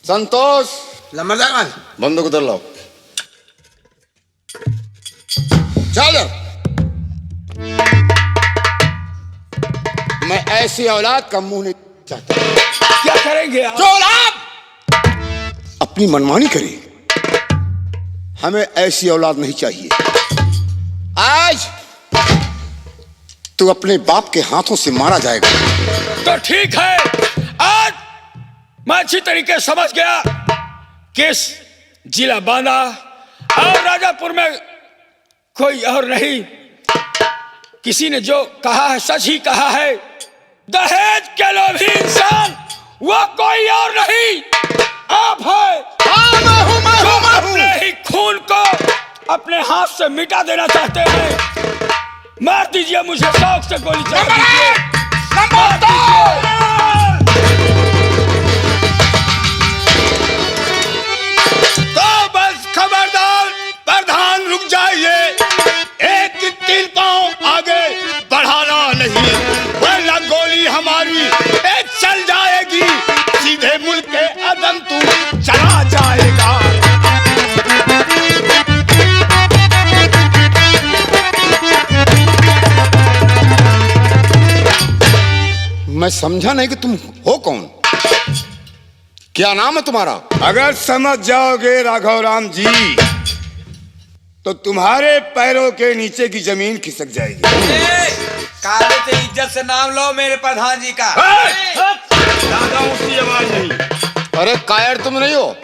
संतोष लंबरदार बंदूक उधर लाओ। चल, मैं ऐसी औलाद का मुंह नहीं चाहता। क्या करेंगे आप? जो औलाद अपनी मनमानी करे, हमें ऐसी औलाद नहीं चाहिए। आज तू अपने बाप के हाथों से मारा जाएगा। तो ठीक है, आज मैं अच्छी तरीके समझ गया किस जिला बांदा और राजापुर में कोई और नहीं। किसी ने जो कहा है सच ही कहा है। दहेज के लोभी इंसान वो कोई और नहीं, आप है। जो अपने ही खून को अपने हाथ से मिटा देना चाहते हैं। मार दीजिए मुझे, शौक से गोली चला दीजिए। तो बस खबरदार प्रधान, रुक जाइए। एक तीन पांव आगे बढ़ाना नहीं, वरना गोली हमारी एक चल जाएगी, सीधे मुल्क के अदम तू चला जाएगा। मैं समझा नहीं कि तुम हो कौन, क्या नाम है तुम्हारा? अगर समझ जाओगे राघव राम जी तो तुम्हारे पैरों के नीचे की जमीन खिसक जाएगी। काले से इज्जत से नाम लो मेरे प्रधान जी का। ज्यादा ऊंची आवाज नहीं। अरे कायर तुम नहीं हो,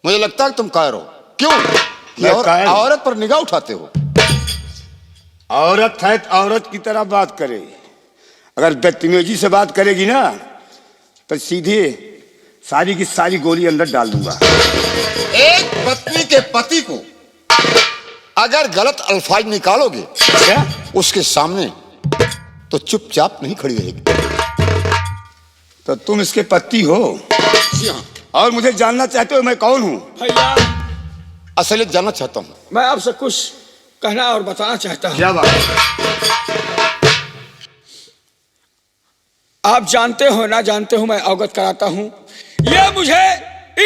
मुझे लगता है कि तुम कायर हो। क्यों? मैं कायर हूं। औरत पर निगाह उठाते हो। औरत है तो औरत की तरह बात करे, अगर बदतमीजी से बात करेगी ना तो सीधे सारी की सारी गोली अंदर डाल दूंगा। एक पत्नी के पति को अगर गलत अल्फाज निकालोगे क्या? उसके सामने तो चुपचाप नहीं खड़ी रहेगी। तो तुम इसके पति हो? जी हाँ। और मुझे जानना चाहते हो मैं कौन हूँ? भैया, असलियत जानना चाहता हूँ। मैं आपसे कुछ कहना और बताना चाहता हूँ। क्या बात? आप जानते हो ना जानते हो, मैं अवगत कराता हूं। ये मुझे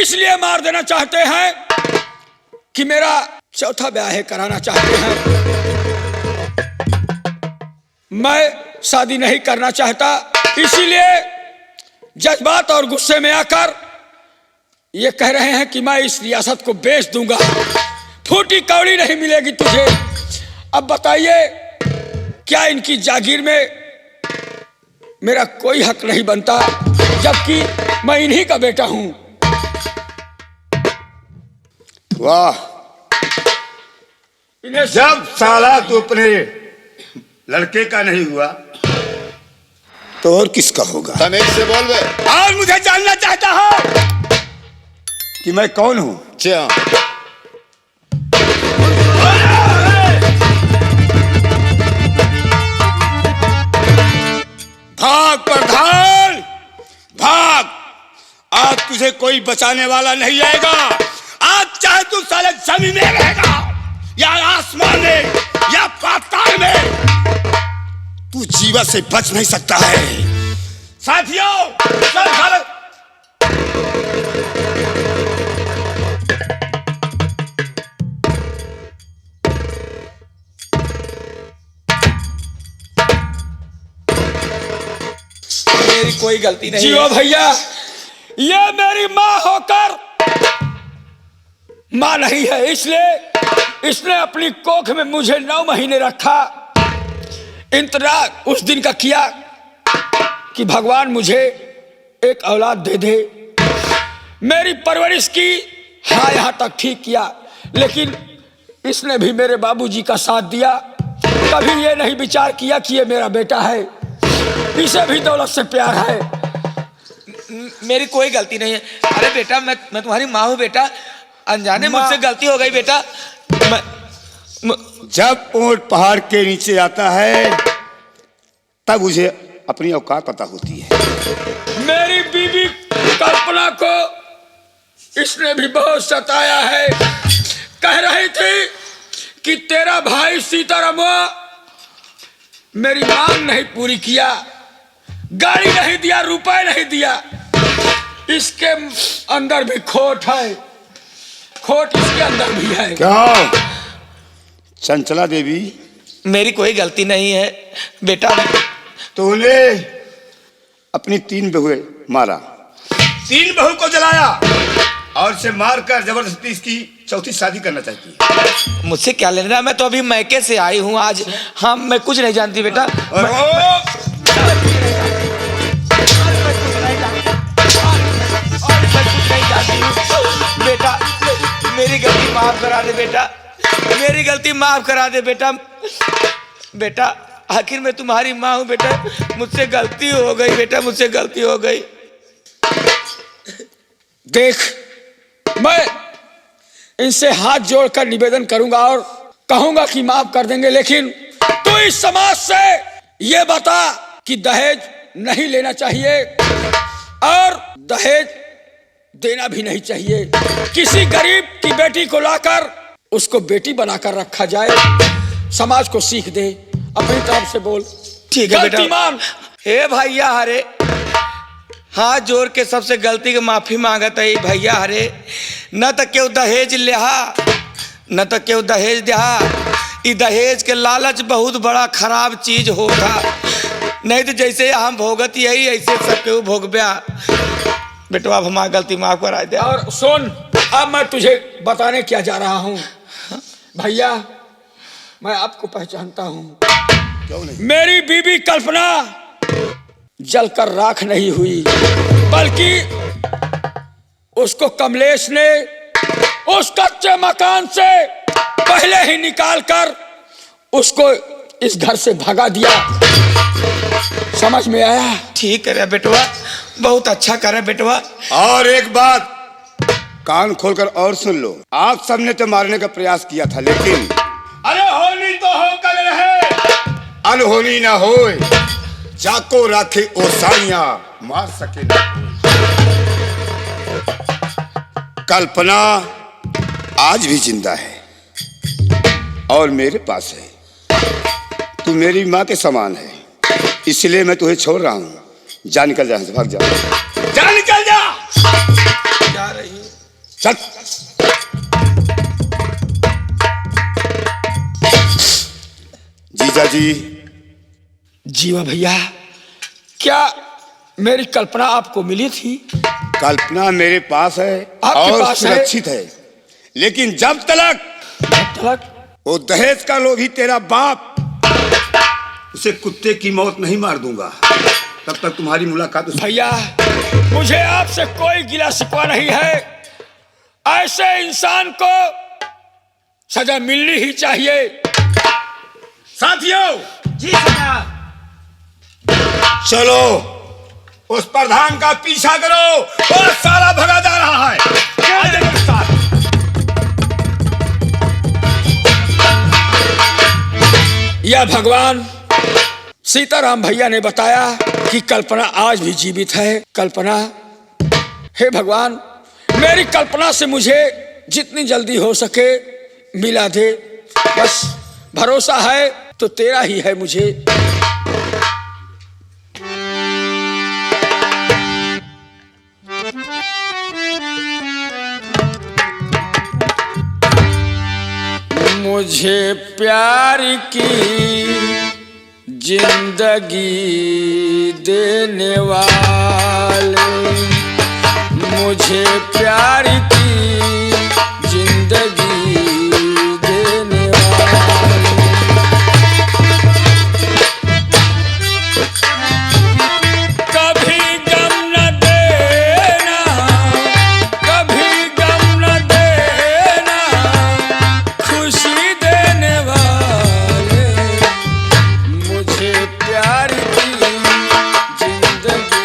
इसलिए मार देना चाहते हैं कि मेरा चौथा ब्याह कराना चाहते हैं। मैं शादी नहीं करना चाहता, इसीलिए जज्बात और गुस्से में आकर ये कह रहे हैं कि मैं इस रियासत को बेच दूंगा, फूटी कौड़ी नहीं मिलेगी तुझे। अब बताइए, क्या इनकी जागीर में मेरा कोई हक नहीं बनता, जबकि मैं इन्हीं का बेटा हूं। वाह, इन्हें जब साला तू अपने लड़के का नहीं हुआ तो और किसका होगा? तमीज से बोल बे। और मुझे जानना चाहता हो कि मैं कौन हूँ? जी हाँ। भाग प्रधान, भाग। आज तुझे कोई बचाने वाला नहीं आएगा। आज चाहे तू साले जमीन में रहेगा या आसमान में या पाताल में, तू जीवन से बच नहीं सकता है। साथियों, चल साले। मेरी कोई गलती नहीं जियो है। भैया, ये मेरी माँ होकर माँ नहीं है, इसलिए इसने अपनी कोख में मुझे 9 महीने रखा। इंतजार उस दिन का किया कि भगवान मुझे एक औलाद दे दे। मेरी परवरिश की, हाँ यहाँ तक ठीक किया, लेकिन इसने भी मेरे बाबूजी का साथ दिया। कभी ये नहीं विचार किया कि ये मेरा बेटा है, इसे भी दौलत से प्यार है। मेरी कोई गलती नहीं है। अरे बेटा, मैं तुम्हारी माँ हूँ बेटा, अनजाने मुझसे गलती हो गई बेटा। जब ऊंट पहाड़ के नीचे आता है तब उसे अपनी औकात पता होती है। मेरी बीबी कल्पना को इसने भी बहुत सताया है। कह रही थी कि तेरा भाई सीतारामा मेरी मांग नहीं पूरी किया, गाड़ी नहीं दिया, रुपए नहीं दिया। इसके अंदर भी खोट है, खोट इसके अंदर भी है। क्या चंचला देवी, मेरी कोई गलती नहीं है बेटा। तूने अपनी 3 बहुएं मारा, 3 बहू को जलाया और इसे मारकर जबरदस्ती इसकी 4थी शादी करना चाहती है। मुझसे क्या लेना, मैं तो अभी मैके से आई हूँ आज। हाँ, मैं कुछ नहीं जानती बेटा। और बेटा मेरी गलती माफ करा दे बेटा, मेरी गलती माफ करा दे बेटा। बेटा आखिर मैं तुम्हारी माँ हूँ बेटा, मुझसे गलती हो गई बेटा, मुझसे गलती हो गई। देख, मैं इनसे हाथ जोड़कर निवेदन करूंगा और कहूंगा कि माफ कर देंगे, लेकिन तू इस समाज से ये बता कि दहेज नहीं लेना चाहिए और दहेज देना भी नहीं चाहिए। किसी गरीब की बेटी को लाकर उसको बेटी बनाकर रखा जाए, समाज को सीख दे। अपनी तरफ से बोल। ठीक है बेटा। गलती मान। हे भैया हरे, हाथ जोड़ के सबसे गलती के माफी मांगत है भैया हरे। न तो क्यों दहेज लिहा, न तो क्यों दहेज दिहा। ई दहेज के लालच बहुत बड़ा खराब चीज होता, नहीं तो जैसे हम भोगत यही ऐसे सब केहू भोगब्या। बेटवा अब हमारी गलती माफ करा दे। और सुन, अब मैं तुझे बताने क्या जा रहा हूं। भैया, मैं आपको पहचानता हूं। मेरी बीबी कल्पना जलकर राख नहीं हुई, बल्कि उसको कमलेश ने उस कच्चे मकान से पहले ही निकालकर उसको इस घर से भगा दिया। समझ में आया? ठीक है बेटवा, बहुत अच्छा करे बेटवा। और एक बात कान खोलकर और सुन लो, आप सबने तो मारने का प्रयास किया था, लेकिन अरे होनी तो होकर रहे, अनहोनी ना होए। जाको राखे ओसाइया, मार सके ना कोई। कल्पना आज भी जिंदा है और मेरे पास है। तू मेरी माँ के समान है, इसलिए मैं तुझे छोड़ रहा हूं। जा निकल जा, भाग जा, जा निकल जा। जा रही हूँ। चल। जीजा जी। जीवा भैया, क्या मेरी कल्पना आपको मिली थी? कल्पना मेरे पास है आपके और पास है? सुरक्षित है, लेकिन जब तक वो दहेज का लोभी तेरा बाप उसे कुत्ते की मौत नहीं मार दूंगा, तब तक तुम्हारी मुलाकात भैया, मुझे आपसे कोई गिला शिकवा नहीं है। ऐसे इंसान को सजा मिलनी ही चाहिए। साथियों, जी जनाब। चलो उस प्रधान का पीछा करो, वो साला भगा जा रहा है। आजा मेरे साथ। यह भगवान सीताराम भैया ने बताया कि कल्पना आज भी जीवित है। कल्पना, हे भगवान, मेरी कल्पना से मुझे जितनी जल्दी हो सके मिला दे। बस भरोसा है तो तेरा ही है मुझे। मुझे प्यार की जिंदगी देने वाले, मुझे प्यार की जिंदगी देने वाले। कभी गम न देना, कभी गम न देना, खुशी देने वाले, मुझे प्यार की जिंदगी।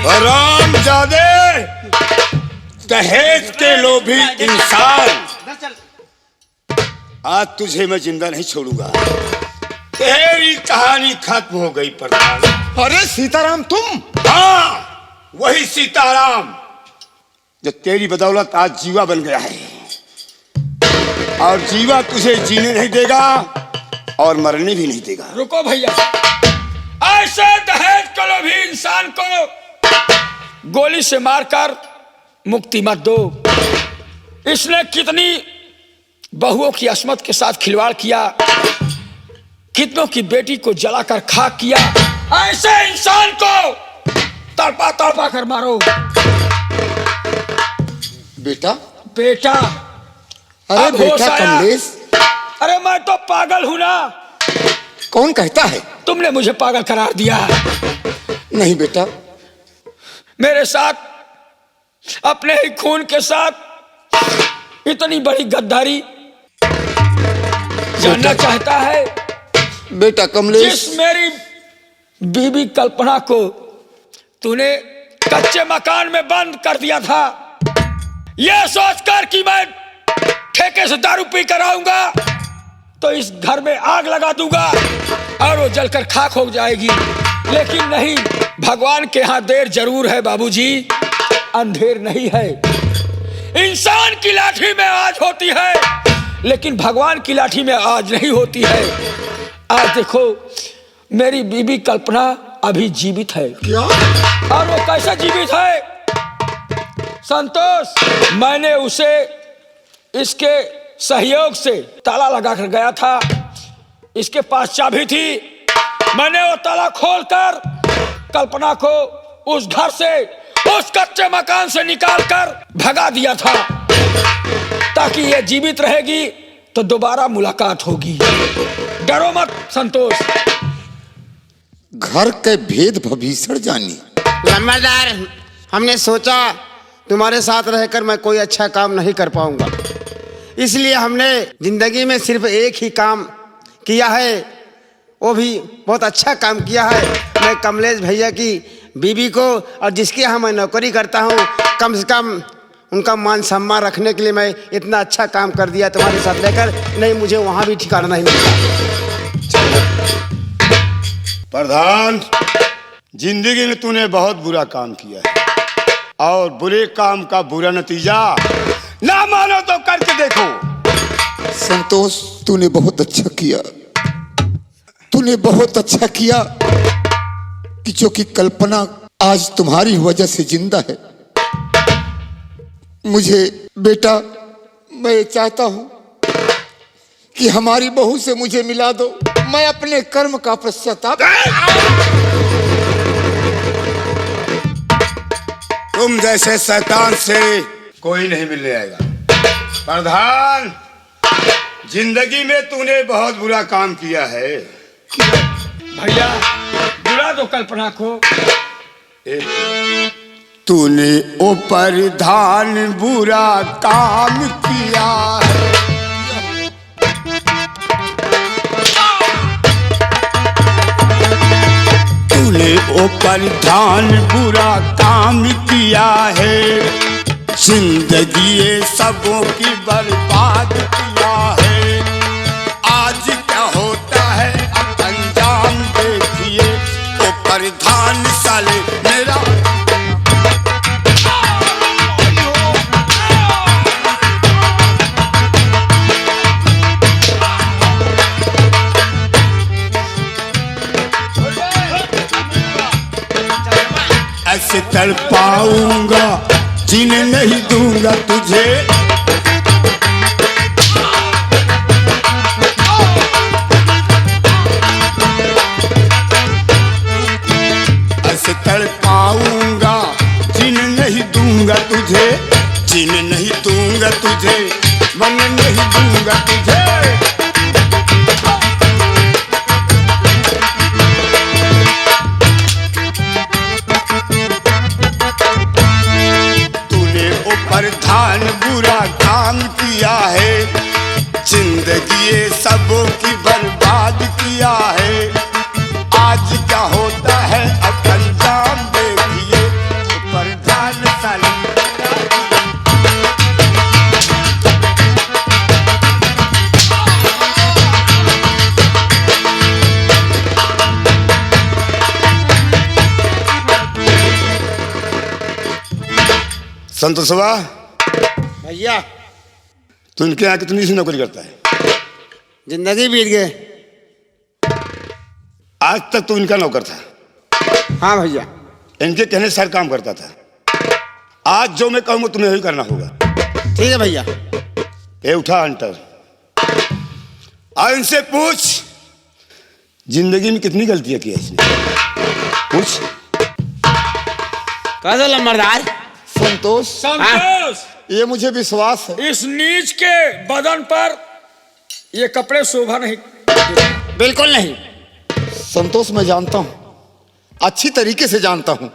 हरामजादे, दहेज के लोभी इंसान आज तुझे मैं जिंदा नहीं छोड़ूंगा। तेरी कहानी खत्म हो गई प्रधान। अरे सीताराम तुम? हाँ, वही सीताराम जो तेरी बदौलत आज जीवा बन गया है। और जीवा तुझे जीने नहीं देगा और मरने भी नहीं देगा। रुको भैया, ऐसे दहेज को लोभी इंसान को गोली से मारकर मुक्ति मत दो। इसने कितनी बहुओं की अस्मत के साथ खिलवाड़ किया, कितनों की बेटी को जलाकर खाक किया। ऐसे इंसान को तड़पा तड़पा कर मारो। बेटा? बेटा? अरे अब होश बेटा आया? कमलेश, अरे मैं तो पागल हूं ना। कौन कहता है? तुमने मुझे पागल करार दिया। नहीं बेटा, मेरे साथ, अपने ही खून के साथ इतनी बड़ी गद्दारी जानना चाहता है? बेटा कमलेश, जिस मेरी बीबी कल्पना को तूने कच्चे मकान में बंद कर दिया था, यह सोचकर कि मैं ठेके से दारू पी कर आऊंगा तो इस घर में आग लगा दूंगा और वो जलकर खाक हो जाएगी। लेकिन नहीं, भगवान के यहां देर जरूर है बाबूजी, अंधेर नहीं है। इंसान की लाठी में आज होती है, लेकिन भगवान की लाठी में आज नहीं होती है। आज देखो, मेरी बीबी कल्पना अभी जीवित है। क्या? और वो कैसे जीवित है? संतोष, मैंने उसे इसके सहयोग से ताला लगा कर गया था। इसके पास चाबी थी। मैंने वो ताला खोलकर कल्पना को उस घर से, उस कच्चे मकान से निकालकर भगा दिया था, ताकि ये जीवित रहेगी तो दोबारा मुलाकात होगी। डरो मत संतोष। घर के भेद भभीषण जानी। लम्बादार, हमने सोचा तुम्हारे साथ रहकर मैं कोई अच्छा काम नहीं कर पाऊंगा, इसलिए हमने जिंदगी में सिर्फ एक ही काम किया है, वो भी बहुत अच्छा काम किया है। मैं कमलेश भैया की बीबी को, और जिसके यहाँ मैं नौकरी करता हूँ, कम से कम उनका मान सम्मान रखने के लिए मैं इतना अच्छा काम कर दिया तुम्हारे साथ रहकर। नहीं, मुझे वहाँ भी ठिकाना नहीं मिलता। प्रधान, जिंदगी में तूने बहुत बुरा काम किया है, और बुरे काम का बुरा नतीजा ना मानो तो करके देखो। संतोष, तूने बहुत अच्छा किया। तूने बहुत अच्छा किया कि जो कि कल्पना आज तुम्हारी वजह से जिंदा है। मुझे बेटा, मैं चाहता हूं कि हमारी बहू से मुझे मिला दो। मैं अपने कर्म का पश्चाताप। तुम जैसे शैतान से कोई नहीं मिलने आएगा। प्रधान, जिंदगी में तूने बहुत बुरा काम किया है। भैया, बुला दो कल्पना को। तूने ओ प्रधान बुरा काम किया है। तूने ओ प्रधान बुरा काम किया है, जिंदगी ये सबों की बर्बाद किया है। आज क्या होता है अब अंजाम देखिए, ओ प्रधान साले मेरा। ऐसे तड़पाऊंगा, जीने नहीं दूंगा तुझे। ऐसे तड़पाऊंगा, जीने नहीं दूंगा तुझे। जीने नहीं दूंगा तुझे, मन नहीं दूंगा तुझे। प्रधान बुरा काम किया है, जिंदगी ये सबों की बर्बाद किया है। आज क्या होता है अब अंजाम देखिए, प्रधान साले। संतोषवा, भैया तू इनके यहाँ कितनी सी नौकरी करता है? जिंदगी बीत गए। आज तक तू इनका नौकर था, हाँ भैया। इनके कहने से हर काम करता था। आज जो मैं कहूँगा तुम्हें वही करना होगा। ठीक है भैया। ए उठा अंटर, और इनसे पूछ जिंदगी में कितनी गलतियां की है इसने। पूछ। कह दो लम्बरदार। संतोष, संतोष, ये मुझे विश्वास है। इस नीच के बदन पर ये कपड़े शोभा नहीं। बिल्कुल नहीं। संतोष, मैं जानता हूं, अच्छी तरीके से जानता हूं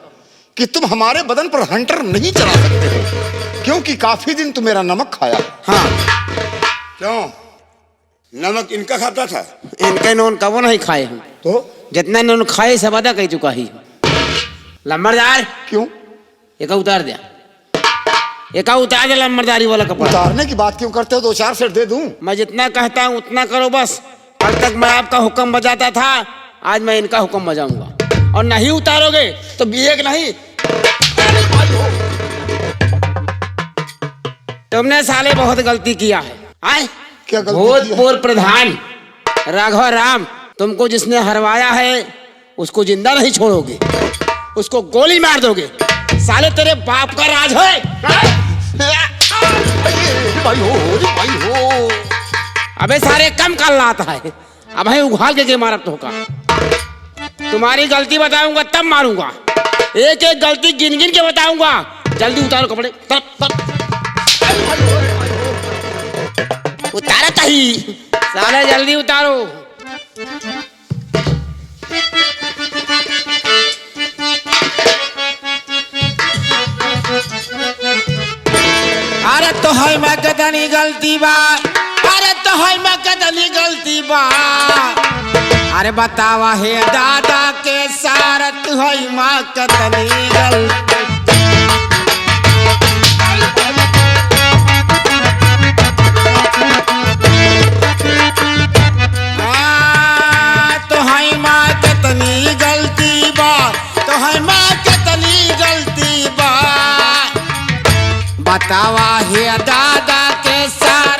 कि तुम हमारे बदन पर हंटर नहीं चला सकते हो, क्योंकि काफी दिन तुम मेरा नमक खाया। हाँ, क्यों? नमक इनका खाता था? इनके नून कबो नहीं खाए हम। तो जितना नून खाए सब अदा कह चुका ही। लम्बरदार, क्यों? एक उतार दिया, एक उतार दे लम्बरदारी वाला कपड़ा। उतारने की बात क्यों करते हो? 2-4 सेट दे दूं? मैं जितना कहता हूँ उतना करो बस। कल तक मैं आपका हुक्म बजाता था, आज मैं इनका हुक्म बजाऊंगा। और नहीं उतारोगे तो एक नहीं, तुमने साले बहुत गलती किया है। आए क्या गलती की है? भूतपूर्व प्रधान राघव राम, तुमको जिसने हरवाया है उसको जिंदा नहीं छोड़ोगे, उसको गोली मार दोगे। साले तेरे बाप का राज है। भाई हो। अबे सारे कम कर लाता है, अब है उघाल के मारत होगा। तुम्हारी गलती बताऊंगा तब मारूंगा, एक एक गलती गिन गिन के बताऊंगा। जल्दी उतारो कपड़े। उतारा कहीं साले, जल्दी उतारो। अरे तो है मैं कतनी गलती बा, अरे तो है मैं कतनी गलती बा। अरे बतावा हे दादा के सारत है माँ कतनी गलती। तो है माँ कतनी गलती बा, तो है माँ कतनी गलती बा। बतावा हे दादा के सारत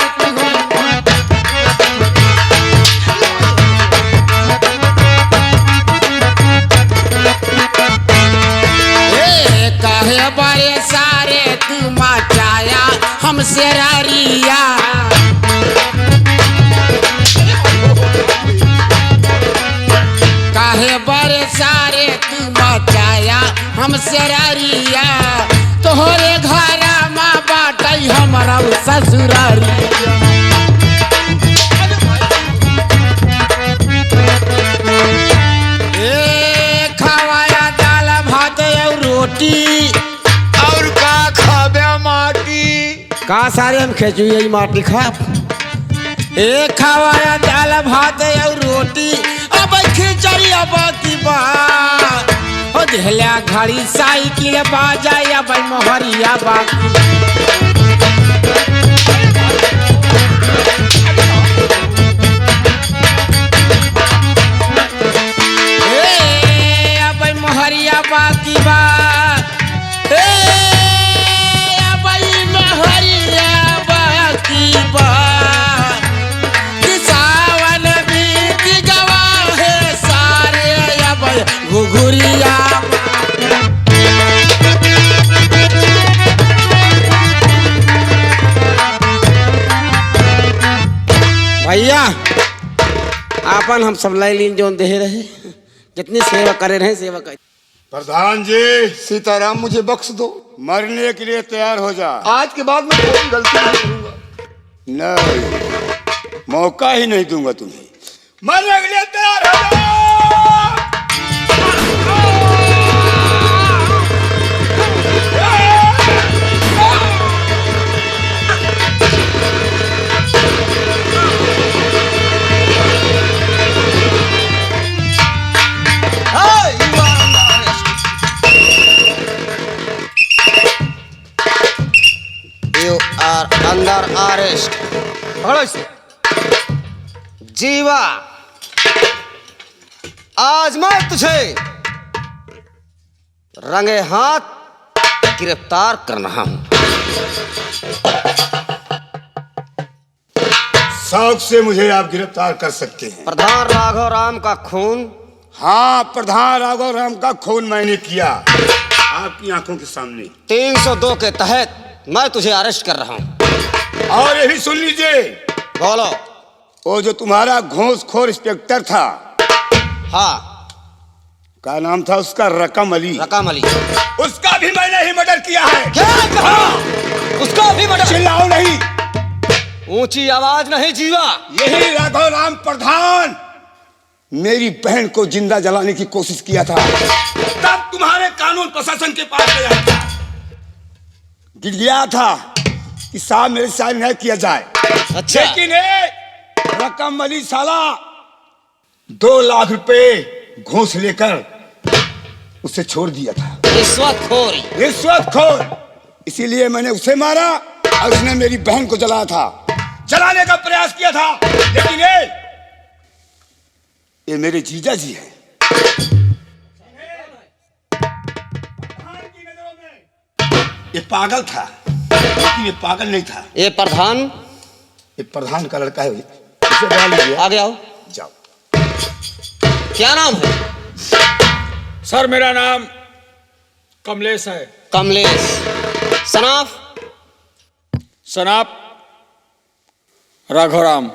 काहे बड़े सारे तू मचाया हमसे रारिया। काहे बड़े सारे तू मचाया हमसे रारिया। तोहरे घर माँ बाटै हमारा ससुरारिया। खवाया दाल भात और रोटी, और का खाबे माटी। का सारे हम खेचू यही माटी खा। एक खवाया दाल भात और रोटी, अब खिचड़ी अब की बात हो दिहला घड़ी साइकिल बाजा अब मोहरिया बाकी। अब मोहरिया बाकी बा, घुघुरिया। भैया आपन हम सब लाइन जो दे रहे, जितनी सेवा करे रहे सेवा कर। प्रधान जी, सीताराम, मुझे बख्श दो। मरने के लिए तैयार हो जा। आज के बाद मैं कोई गलती नहीं करूंगा। नहीं, मौका ही नहीं दूंगा तुम्हें। मरने के लिए तैयार हो जा। You are under arrest. जीवा, आज मैं तुझे रंगे हाथ गिरफ्तार कर रहा हूं। शौक से मुझे आप गिरफ्तार कर सकते हैं। प्रधान राघव राम का खून हाँ, प्रधान राघव राम का खून मैंने किया आपकी आंखों के सामने। 302 के तहत मैं तुझे अरेस्ट कर रहा हूँ। और ये भी सुन लीजिए, बोलो। वो जो तुम्हारा घूसखोर इंस्पेक्टर था, हाँ, क्या नाम था उसका? रकम अली। रकम अली, उसका भी मैंने ही मर्डर किया है। क्या कहा? उसका भी मर्डर? चिल्लाओ नहीं, ऊंची आवाज नहीं जीवा। यही राघव राम प्रधान मेरी बहन को जिंदा जलाने की कोशिश किया था, तब तुम्हारे कानून प्रशासन के पास गया था, गिड़गिड़ा था कि साहब मेरे साथ न्याय किया जाए। अच्छा। लेकिन रकम अली साला 2 लाख रुपए घूस लेकर उसे छोड़ दिया था। रिश्वतखोरी। रिश्वतखोर, इसीलिए मैंने उसे मारा और उसने मेरी बहन को जलाया था, जलाने का प्रयास किया था। लेकिन ये मेरे जीजा जी हैं। ये पागल था, लेकिन ये पागल नहीं था। ये प्रधान, ये प्रधान का लड़का है। इसे बुला लीजिए। आगे आओ। जाओ। क्या नाम है? सर मेरा नाम कमलेश है। कमलेश। सनाफ? सनाप राघवराम,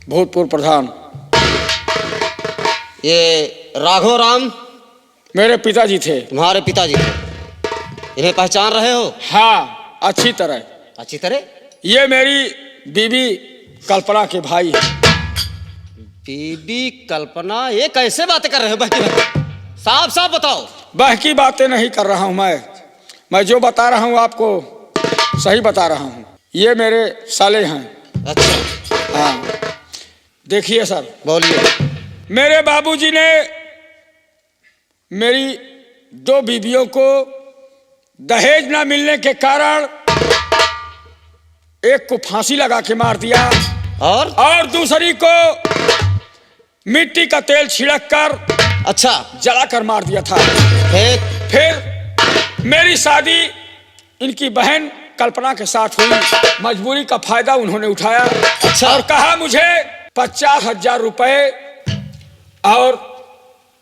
भूतपूर्व प्रधान। ये राघव राम मेरे पिताजी थे। तुम्हारे पिताजी थे। इन्हें पहचान रहे हो? हाँ, अच्छी तरह। अच्छी तरह? ये मेरी बीबी कल्पना के भाई हैं। बीबी कल्पना? ये कैसे बातें कर रहे हो बहकी बहकी? साफ साफ बताओ। बहकी बातें नहीं कर रहा हूं मैं जो बता रहा हूं आपको सही बता रहा हूं। ये मेरे साले हैं। अच्छा। हाँ, देखिए सर, बोलिए। मेरे बाबूजी ने मेरी 2 बीबियों को दहेज ना मिलने के कारण एक को फांसी लगा के मार दिया और दूसरी को मिट्टी का तेल छिड़क कर, अच्छा, जलाकर मार दिया था। फिर मेरी शादी इनकी बहन कल्पना के साथ हुई। मजबूरी का फायदा उन्होंने उठाया। अच्छा। और कहा मुझे 50,000 रुपए और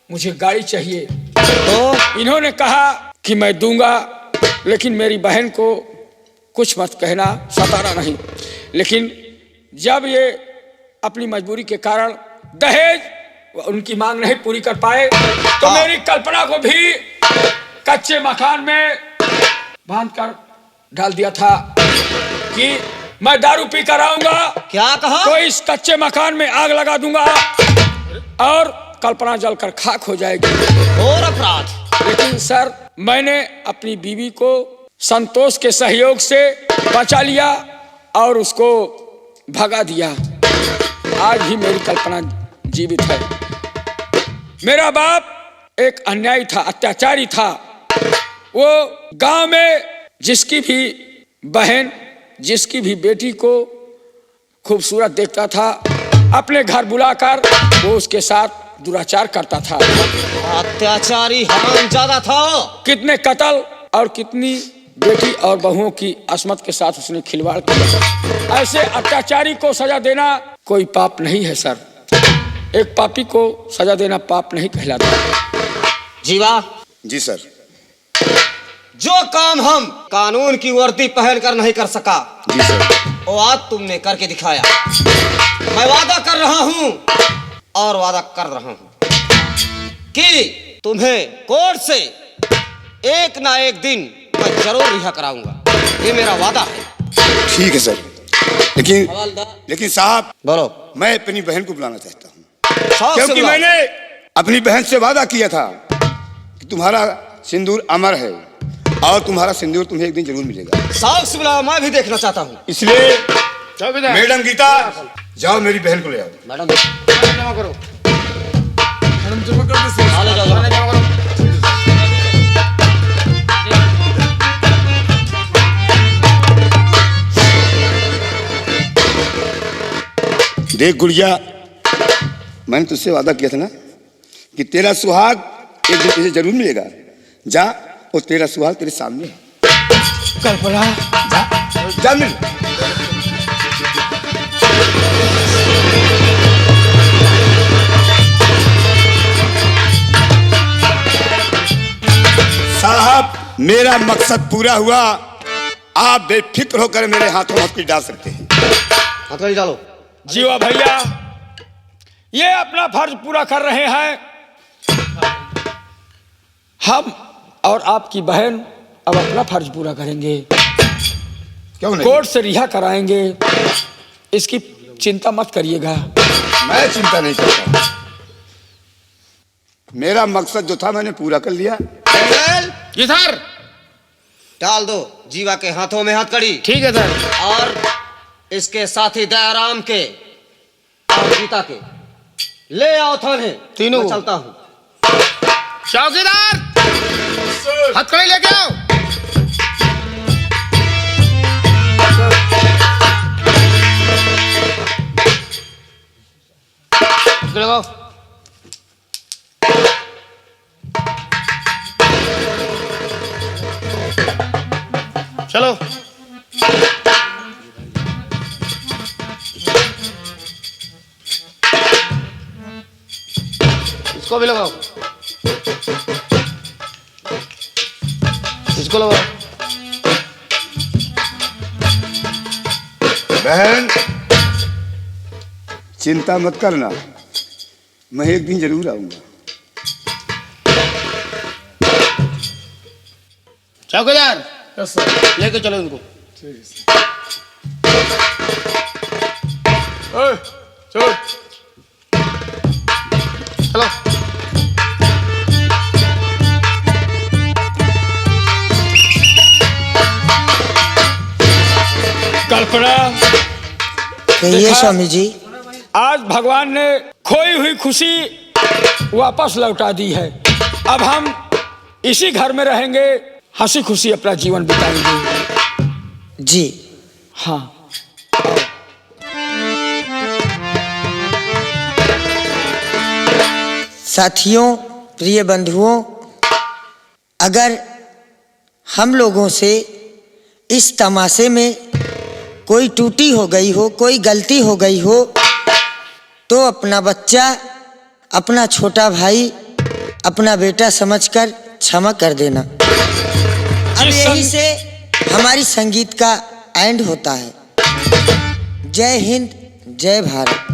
मुझे गाड़ी चाहिए। तो इन्होंने कहा कि मैं दूंगा, लेकिन मेरी बहन को कुछ मत कहना, सताना नहीं। लेकिन जब ये अपनी मजबूरी के कारण दहेज उनकी मांग नहीं पूरी कर पाए, तो मेरी कल्पना को भी कच्चे मकान में बांध कर डाल दिया था कि मैं दारू पी कर आऊंगा, क्या कहा? तो इस कच्चे मकान में आग लगा दूंगा और कल्पना जलकर खाक हो जाएगी। और अपराध? लेकिन सर, मैंने अपनी बीवी को संतोष के सहयोग से बचा लिया और उसको भगा दिया। आज भी मेरी कल्पना जीवित है। मेरा बाप एक अन्यायी था, अत्याचारी था। वो गांव में जिसकी भी बहन, जिसकी भी बेटी को खूबसूरत देखता था, अपने घर बुलाकर वो उसके साथ दुराचार करता था। अत्याचारी हरामजादा था। कितने कत्ल और कितनी बेटी और बहुओं की अस्मत के साथ उसने खिलवाड़ किया। ऐसे अत्याचारी को सजा देना कोई पाप नहीं है सर। एक पापी को सजा देना पाप नहीं कहलाता। जीवा जी सर। जो काम हम कानून की वर्दी पहनकर नहीं कर सका, जी सर, वो आज तुमने करके दिखाया। मैं वादा कर रहा हूं और वादा कर रहा हूं कि तुम्हें कोर्ट से एक ना एक दिन मैं जरूर रिहा कराऊंगा। ये मेरा वादा है। ठीक है सर। लेकिन साहब, बोलो। मैं अपनी बहन को बुलाना चाहता हूँ, साफ से क्योंकि बुलाओ। मैंने अपनी बहन से वादा किया था कि तुम्हारा सिंदूर अमर है और तुम्हारा सिंदूर तुम्हें एक दिन जरूर मिलेगा। साफ से बुलाओ, मैं भी देखना चाहता हूँ। इसलिए मैडम गीता, जाओ मेरी बहन को ले आओ। मैडम जमा करो। मैडम जमा कर दो। देख गुड़िया, मैंने तुझसे वादा किया था ना कि तेरा सुहाग एक दिन तुझे जरूर मिलेगा। जा, और तेरा सुहाग तेरे सामने है। कल्पना जा मिल। साहब, मेरा मकसद पूरा हुआ। आप बेफिक्र होकर मेरे हाथों हथकड़ी डाल सकते हैं। हथकड़ी डालो। जीवा भैया, ये अपना फर्ज पूरा कर रहे हैं। हम और आपकी बहन अब अपना फर्ज पूरा करेंगे। क्यों नहीं? कोर्ट से रिहा कराएंगे, इसकी चिंता मत करिएगा। मैं चिंता नहीं करता। मेरा मकसद जो था मैंने पूरा कर लिया। इधर डाल दो जीवा के हाथों में हथकड़ी। ठीक है सर। और इसके साथी दयाराम के और गीता के ले आओ थाने। तीनों मैं चलता हूँ। चौकीदार, हथकड़ी लेके आओ। लगाओ। चलो। इसको भी लगाओ। इसको लगाओ। बहन, चिंता मत करना, मैं एक दिन जरूर आऊंगा। चौकीदार, लेके चलो इनको। चलो। चलो। कल्पना, कहिए स्वामी जी। आज भगवान ने खोई हुई खुशी वापस लौटा दी है। अब हम इसी घर में रहेंगे, हंसी खुशी अपना जीवन बिताएंगे। जी हाँ। साथियों, प्रिय बंधुओं, अगर हम लोगों से इस तमाशे में कोई टूटी हो गई हो, कोई गलती हो गई हो, तो अपना बच्चा, अपना छोटा भाई, अपना बेटा समझकर क्षमा कर देना। अब यहीं से हमारी संगीत का एंड होता है। जय हिंद, जय भारत।